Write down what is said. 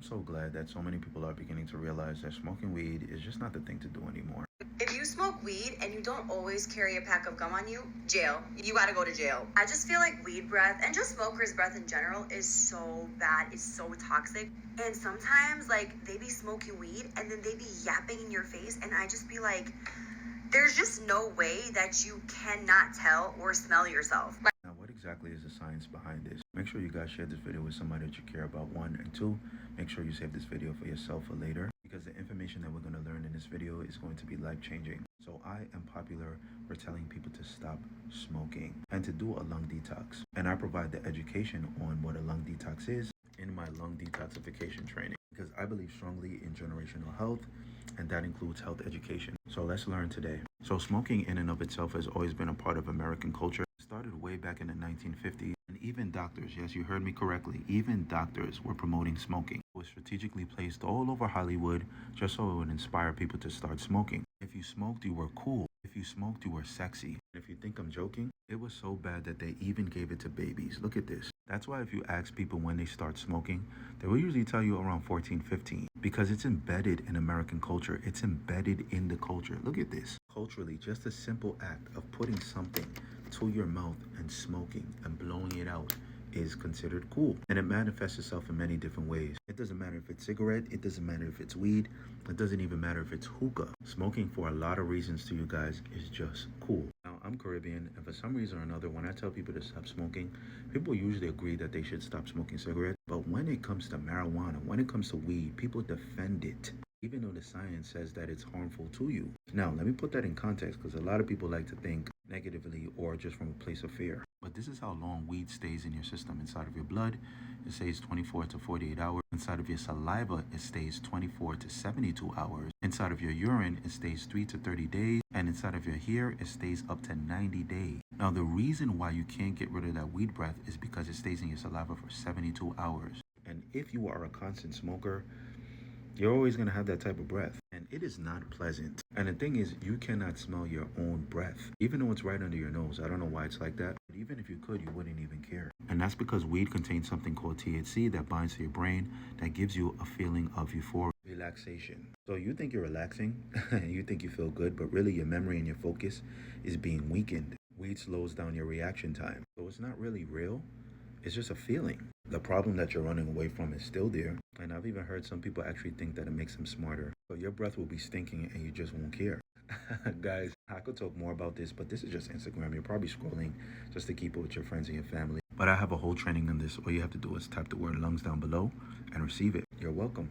I'm so glad that so many people are beginning to realize that smoking weed is just not the thing to do anymore. If you smoke weed and you don't always carry a pack of gum on you, jail. You gotta go to jail. I just feel like weed breath and just smokers' breath in general is so bad, it's so toxic. And sometimes, like, they be smoking weed and then they be yapping in your face, and I just be like, there's just no way that you cannot tell or smell yourself. Now, what exactly is the science behind this? Make sure you guys share this video with somebody that you care about, one, and two, make sure you save this video for yourself for later, because the information that we're going to learn in this video is going to be life-changing. So I am popular for telling people to stop smoking and to do a lung detox. And I provide the education on what a lung detox is in my lung detoxification training, because I believe strongly in generational health, and that includes health education. So let's learn today. So smoking in and of itself has always been a part of American culture. It started way back in the 1950s, and even doctors, yes, you heard me correctly, even doctors were promoting smoking. It was strategically placed all over Hollywood just so it would inspire people to start smoking. If you smoked, you were cool. If you smoked, you were sexy. And if you think I'm joking, it was so bad that they even gave it to babies. Look at this. That's why if you ask people when they start smoking, they will usually tell you around 14, 15, because it's embedded in American culture. It's embedded in the culture. Look at this. Culturally, just a simple act of putting something to your mouth and smoking and blowing it out is considered cool, and it manifests itself in many different ways. It doesn't matter if it's cigarette, it doesn't matter if it's weed, it doesn't even matter if it's hookah. Smoking, for a lot of reasons to you guys, is just cool. Now, I'm Caribbean, and for some reason or another, when I tell people to stop smoking, people usually agree that they should stop smoking cigarettes. But when it comes to marijuana, when it comes to weed, people defend it, even though the science says that it's harmful to you. Now, let me put that in context, because a lot of people like to think negatively or just from a place of fear. But this is how long weed stays in your system. Inside of your blood, it stays 24 to 48 hours. Inside of your saliva, it stays 24 to 72 hours. Inside of your urine, it stays 3 to 30 days. And inside of your hair, it stays up to 90 days. Now, the reason why you can't get rid of that weed breath is because it stays in your saliva for 72 hours. And if you are a constant smoker, you're always going to have that type of breath, and it is not pleasant. And the thing is, you cannot smell your own breath, even though it's right under your nose. I don't know why it's like that, but even if you could, you wouldn't even care. And that's because weed contains something called THC that binds to your brain, that gives you a feeling of euphoria, relaxation. So you think you're relaxing and you think you feel good, but really your memory and your focus is being weakened. Weed slows down your reaction time, so it's not really real. It's just a feeling. The problem that you're running away from is still there. And I've even heard some people actually think that it makes them smarter. So your breath will be stinking and you just won't care. Guys, I could talk more about this, but this is just Instagram. You're probably scrolling just to keep it with your friends and your family. But I have a whole training on this. All you have to do is type the word lungs down below and receive it. You're welcome.